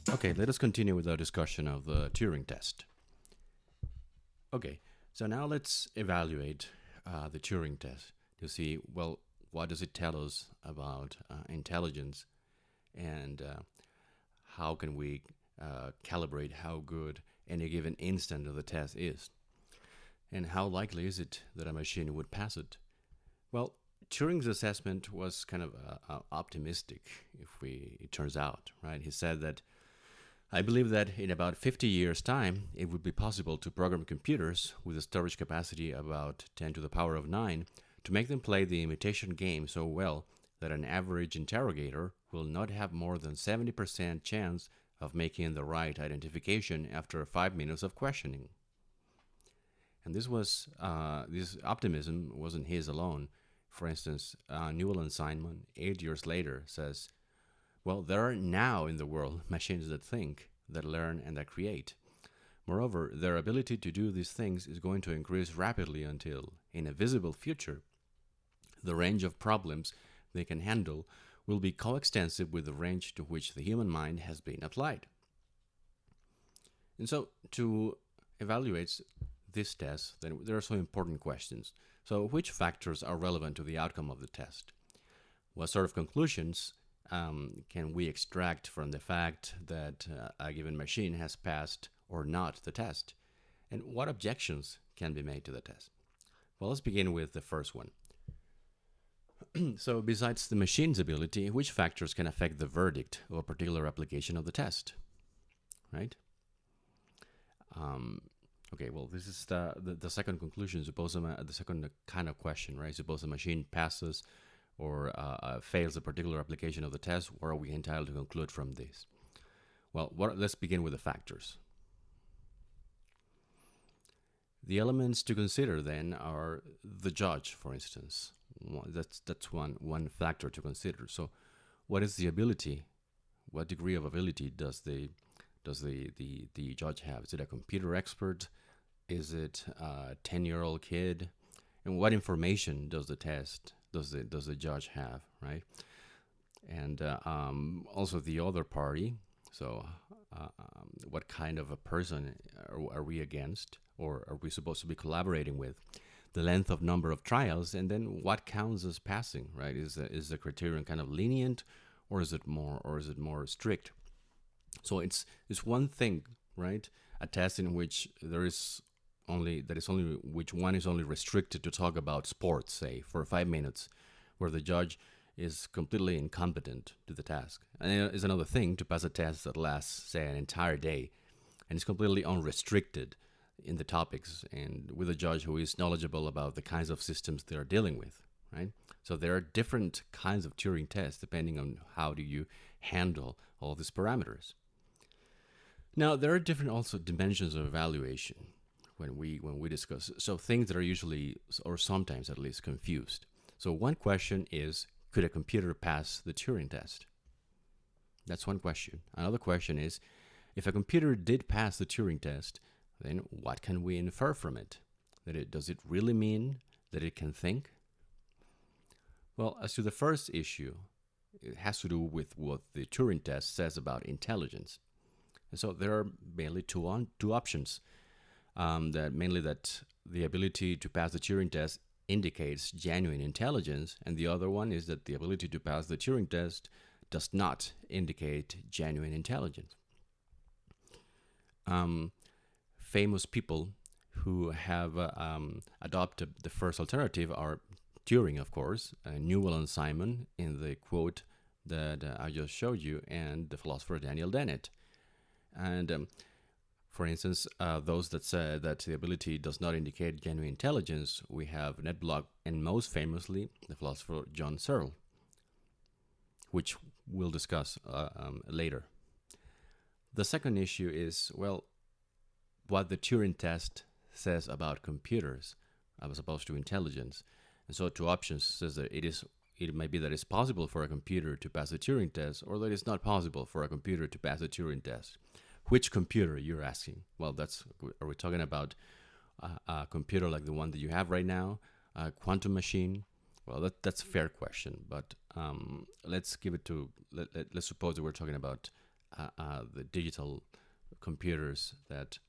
Okay, let us continue with our discussion of the Turing test. Okay, so now let's evaluate the Turing test to see, well, what does it tell us about intelligence, and how can we calibrate how good any given instant of the test is, and how likely is it that a machine would pass it? Well, Turing's assessment was kind of optimistic, it turns out, right? He said that I believe that in about 50 years' time, it would be possible to program computers with a storage capacity about 10 to the power of 9 to make them play the imitation game so well that an average interrogator will not have more than 70% chance of making the right identification after 5 minutes of questioning. And this optimism wasn't his alone. For instance, Newell Simon, 8 years later, says, well, there are now in the world machines that think, that learn, and that create. Moreover, their ability to do these things is going to increase rapidly until, in a visible future, the range of problems they can handle will be coextensive with the range to which the human mind has been applied. And so, to evaluate this test, then there are some important questions. So, which factors are relevant to the outcome of the test? What sort of conclusions can we extract from the fact that a given machine has passed or not the test? And what objections can be made to the test? Well, let's begin with the first one. So, besides the machine's ability, which factors can affect the verdict of a particular application of the test? Right? Okay, well, this is the second conclusion. Suppose the second kind of question, right? Suppose the machine passes or fails a particular application of the test, what are we entitled to conclude from this? Well, let's begin with the factors. The elements to consider then are the judge, for instance. That's one factor to consider. So, what is the ability? What degree of ability does the judge have? Is it a computer expert? Is it a 10-year-old kid? And what information does the judge have, right? And also the other party. So, what kind of a person are we against, or are we supposed to be collaborating with? The length of number of trials, and then what counts as passing, right? Is the criterion kind of lenient, or is it more strict? So it's one thing, right? A test in which which one is only restricted to talk about sports, say, for 5 minutes, where the judge is completely incompetent to the task. And it's another thing to pass a test that lasts, say, an entire day, and is completely unrestricted in the topics and with a judge who is knowledgeable about the kinds of systems they are dealing with, right? So there are different kinds of Turing tests depending on how do you handle all these parameters. Now, there are different also dimensions of evaluation when we discuss. So things that are usually, or sometimes at least, confused. So one question is, could a computer pass the Turing test? That's one question. Another question is, if a computer did pass the Turing test, then what can we infer from it? Does it really mean that it can think? Well, as to the first issue, it has to do with what the Turing test says about intelligence. And so there are mainly two options. That the ability to pass the Turing test indicates genuine intelligence, and the other one is that the ability to pass the Turing test does not indicate genuine intelligence. Famous people who have adopted the first alternative are Turing, of course, Newell and Simon in the quote that I just showed you, and the philosopher Daniel Dennett. And for instance, those that say that the ability does not indicate genuine intelligence, we have Ned Block, and most famously, the philosopher John Searle, which we'll discuss later. The second issue is, well, what the Turing test says about computers as opposed to intelligence. And so two options says that it may be that it's possible for a computer to pass the Turing test, or that it's not possible for a computer to pass the Turing test. Which computer, you're asking? Well, are we talking about a computer like the one that you have right now, a quantum machine? Well, that's a fair question, but let's suppose that we're talking about the digital computers that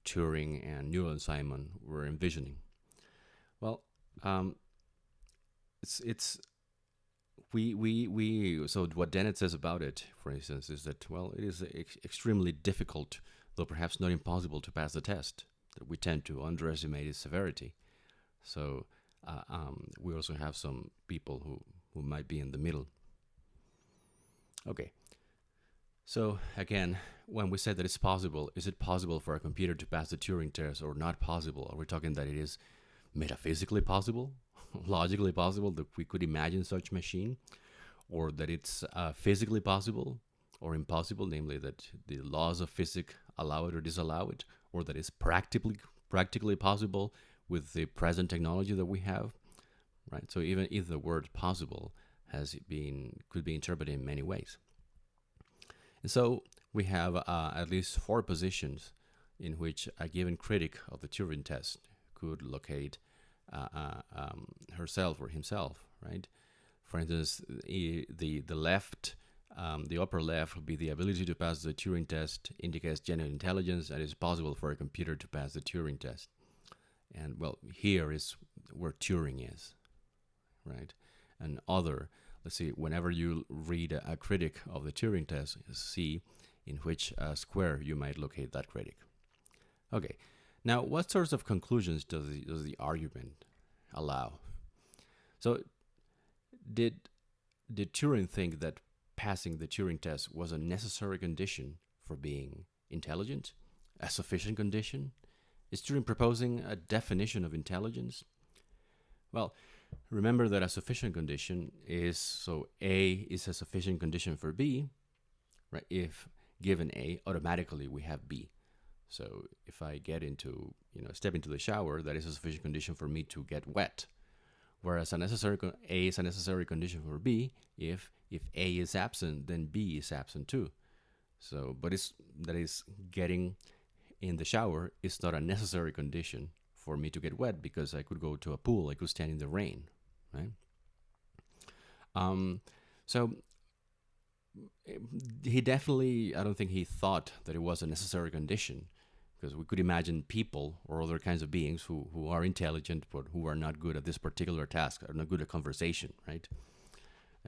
Turing and Newell and Simon were envisioning. Well, it's we so what Dennett says about it, for instance, is that, well, it is extremely difficult, though perhaps not impossible, to pass the test. That we tend to underestimate its severity. So we also have some people who might be in the middle. Okay. So again, when we said that it's possible, is it possible for a computer to pass the Turing test or not possible? Are we talking that it is metaphysically possible, logically possible, that we could imagine such machine, or that it's physically possible or impossible, namely that the laws of physics allow it or disallow it, or that it's practically possible with the present technology that we have, right? So even if the word possible could be interpreted in many ways. And so we have at least 4 positions in which a given critic of the Turing test could locate herself or himself, right? For instance, the left, the upper left would be the ability to pass the Turing test indicates genuine intelligence, and it's possible for a computer to pass the Turing test. And well, here is where Turing is, right? And other, let's see, whenever you read a critic of the Turing test, see in which square you might locate that critic. Okay, now what sorts of conclusions does the argument allow? So did Turing think that passing the Turing test was a necessary condition for being intelligent, a sufficient condition? Is Turing proposing a definition of intelligence? Well, remember that a sufficient condition is, so A is a sufficient condition for B, right? If given A, automatically we have B. So if I step into the shower, that is a sufficient condition for me to get wet. Whereas A is a necessary condition for B. If A is absent, then B is absent too. So, but that is getting in the shower is not a necessary condition for me to get wet, because I could go to a pool, I could stand in the rain, right? So he definitely, I don't think he thought that it was a necessary condition, because we could imagine people or other kinds of beings who are intelligent but who are not good at this particular task, are not good at conversation, right?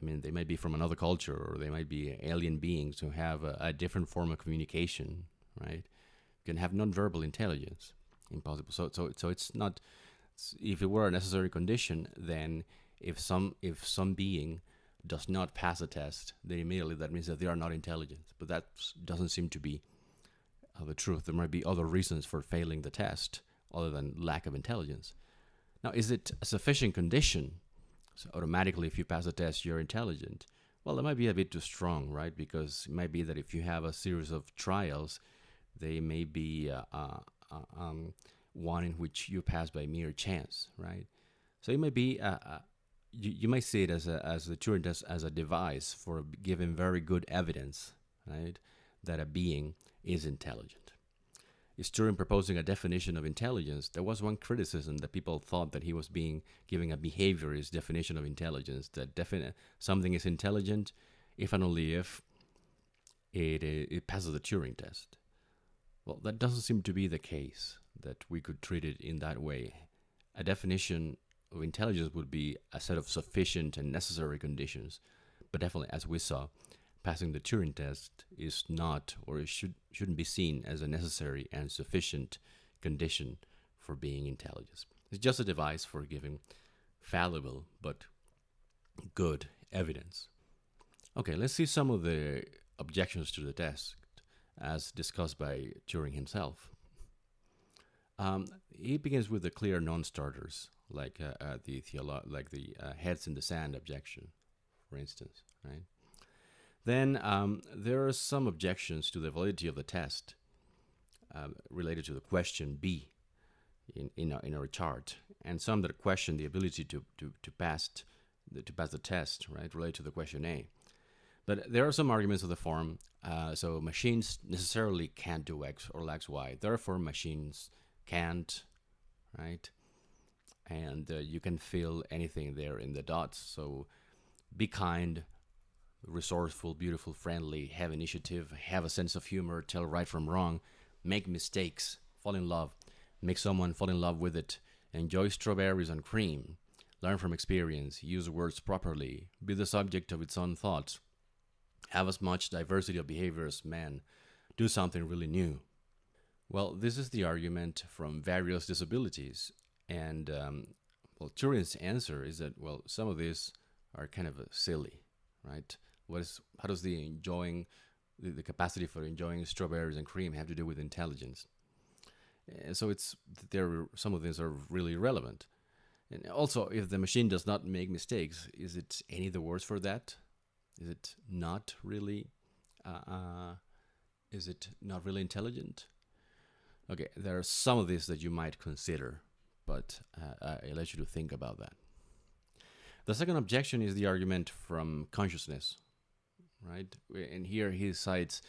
I mean, they might be from another culture, or they might be alien beings who have a different form of communication, right? Can have nonverbal intelligence. Impossible. So it's not. If it were a necessary condition, then if some being does not pass a test, then immediately that means that they are not intelligent. But that doesn't seem to be the truth. There might be other reasons for failing the test other than lack of intelligence. Now, is it a sufficient condition? So automatically, if you pass the test, you're intelligent. Well, that might be a bit too strong, right? Because it might be that if you have a series of trials, they may be one in which you pass by mere chance, right? So it might be you might see it as the Turing test as a device for giving very good evidence, right, that a being is intelligent. Is Turing proposing a definition of intelligence? There was one criticism that people thought that he was giving a behaviorist definition of intelligence, that something is intelligent if and only if it passes the Turing test. Well, that doesn't seem to be the case, that we could treat it in that way. A definition of intelligence would be a set of sufficient and necessary conditions. But definitely, as we saw, passing the Turing test is not, or it shouldn't be seen as a necessary and sufficient condition for being intelligent. It's just a device for giving fallible but good evidence. Okay, let's see some of the objections to the test as discussed by Turing himself. He begins with the clear non-starters, like the heads in the sand objection, for instance, right? Then there are some objections to the validity of the test related to the question B in our chart, and some that question the ability to pass the test, right, related to the question A. But there are some arguments of the form, so machines necessarily can't do X or lacks Y. Therefore, machines can't, right? And you can fill anything there in the dots. So be kind, resourceful, beautiful, friendly, have initiative, have a sense of humor, tell right from wrong, make mistakes, fall in love, make someone fall in love with it, enjoy strawberries and cream, learn from experience, use words properly, be the subject of its own thoughts, have as much diversity of behavior as man, do something really new. Well, this is the argument from various disabilities. And, well, Turing's answer is that, well, some of these are kind of silly, right? How does the capacity for enjoying strawberries and cream have to do with intelligence? And so some of these are really irrelevant. And also, if the machine does not make mistakes, is it any the worse for that? Is it not really? Is it not really intelligent? Okay, there are some of these that you might consider, but I let you to think about that. The second objection is the argument from consciousness, right? And here he cites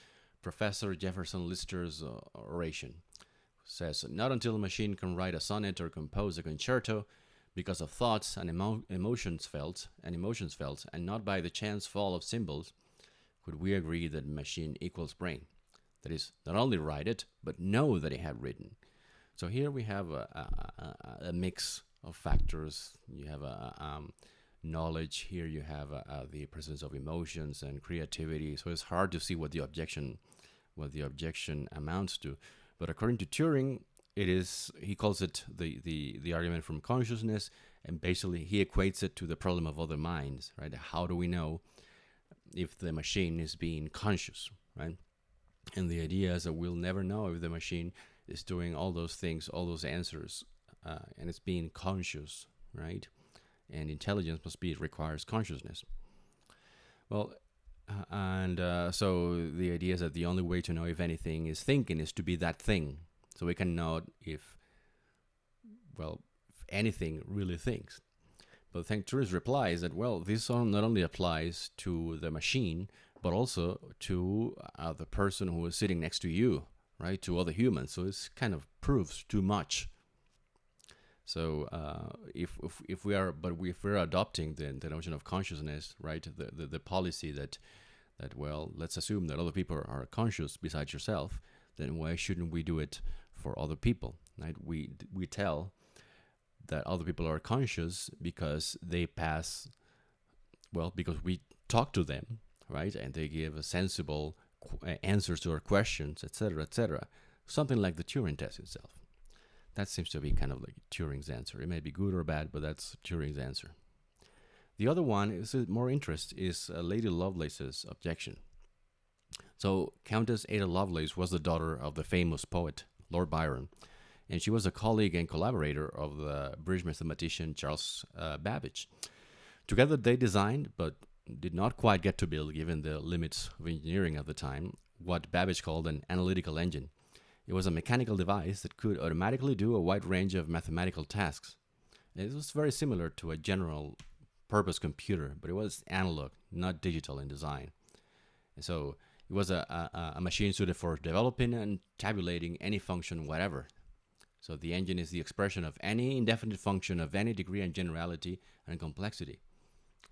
Professor Jefferson Lister's oration. Says, not until a machine can write a sonnet or compose a concerto because of thoughts and emotions felt, and not by the chance fall of symbols, could we agree that machine equals brain. That is, not only write it, but know that it had written. So here we have a mix of factors. You have knowledge. Here you have the presence of emotions and creativity. So it's hard to see what the objection amounts to. But according to Turing, he calls it the argument from consciousness, and basically he equates it to the problem of other minds, right? How do we know if the machine is being conscious, right? And the idea is that we'll never know if the machine is doing all those things, all those answers, and it's being conscious, right? And intelligence requires consciousness. Well, so the idea is that the only way to know if anything is thinking is to be that thing. So we can know if anything really thinks. But Turing's reply is that, well, this not only applies to the machine, but also to the person who is sitting next to you, right? To other humans. So it's kind of proves too much. So if we're adopting the notion of consciousness, right? The policy that well, let's assume that other people are conscious besides yourself, then why shouldn't we do it for other people, right? We tell that other people are conscious because because we talk to them, right? And they give sensible answers to our questions, etc., etc. Something like the Turing test itself. That seems to be kind of like Turing's answer. It may be good or bad, but that's Turing's answer. The other one is more interest is Lady Lovelace's objection. So Countess Ada Lovelace was the daughter of the famous poet Lord Byron, and she was a colleague and collaborator of the British mathematician Charles Babbage. Together they designed, but did not quite get to build, given the limits of engineering at the time, what Babbage called an analytical engine. It was a mechanical device that could automatically do a wide range of mathematical tasks. It was very similar to a general purpose computer, but it was analog, not digital in design. And so it was a machine suited for developing and tabulating any function whatever. So the engine is the expression of any indefinite function of any degree and generality and complexity.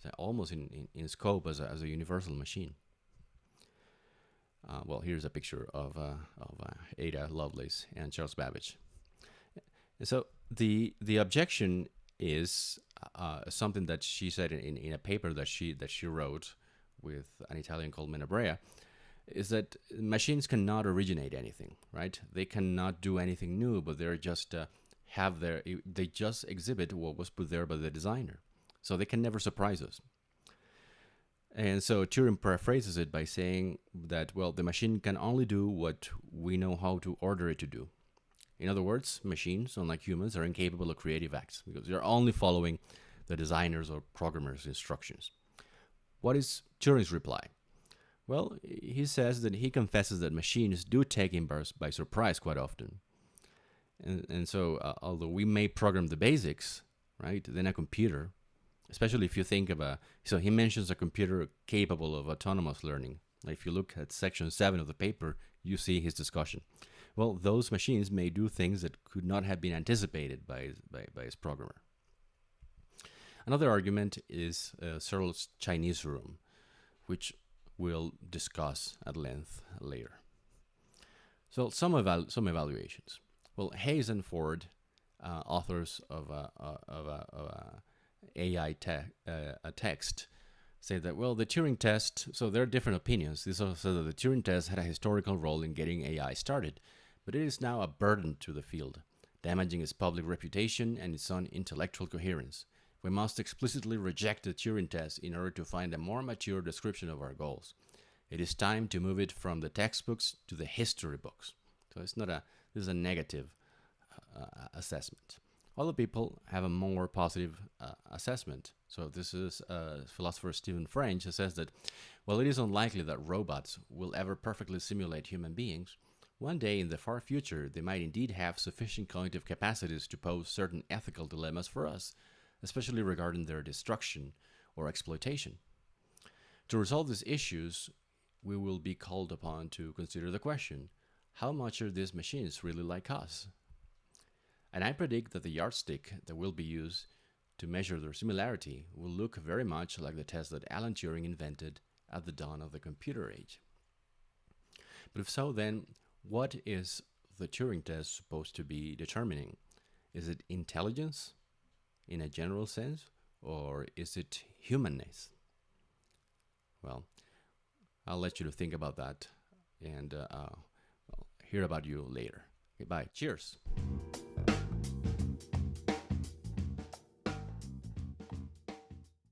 So almost in scope as a universal machine. Well, here's a picture of Ada Lovelace and Charles Babbage. So the objection is something that she said in a paper that she wrote with an Italian called Menabrea, is that machines cannot originate anything, right? They cannot do anything new, but they're just they just exhibit what was put there by the designer. So they can never surprise us. And so Turing paraphrases it by saying that, well, the machine can only do what we know how to order it to do. In other words, machines, unlike humans, are incapable of creative acts because they're only following the designer's or programmer's instructions. What is Turing's reply? Well, he says that he confesses that machines do take him by surprise quite often. And so, although we may program the basics, right, then a computer, especially if you think of so he mentions a computer capable of autonomous learning. If you look at section 7 of the paper, you see his discussion. Well, those machines may do things that could not have been anticipated by his programmer. Another argument is Searle's Chinese room. which we'll discuss at length later. So some evaluations. Well, Hayes and Ford, authors of a AI text, say that, well, the Turing test, so there are different opinions. This also says that the Turing test had a historical role in getting AI started, but it is now a burden to the field, damaging its public reputation and its own intellectual coherence. We must explicitly reject the Turing test in order to find a more mature description of our goals. It is time to move it from the textbooks to the history books. So this is a negative assessment. Other people have a more positive assessment. So this is philosopher Stephen French, who says that, while it is unlikely that robots will ever perfectly simulate human beings, one day in the far future they might indeed have sufficient cognitive capacities to pose certain ethical dilemmas for us, especially regarding their destruction or exploitation. To resolve these issues, we will be called upon to consider the question, how much are these machines really like us? And I predict that the yardstick that will be used to measure their similarity will look very much like the test that Alan Turing invented at the dawn of the computer age. But if so, then what is the Turing test supposed to be determining? Is it intelligence in a general sense, or is it humanness? Well, I'll let you to think about that and hear about you later. Okay, bye. Cheers.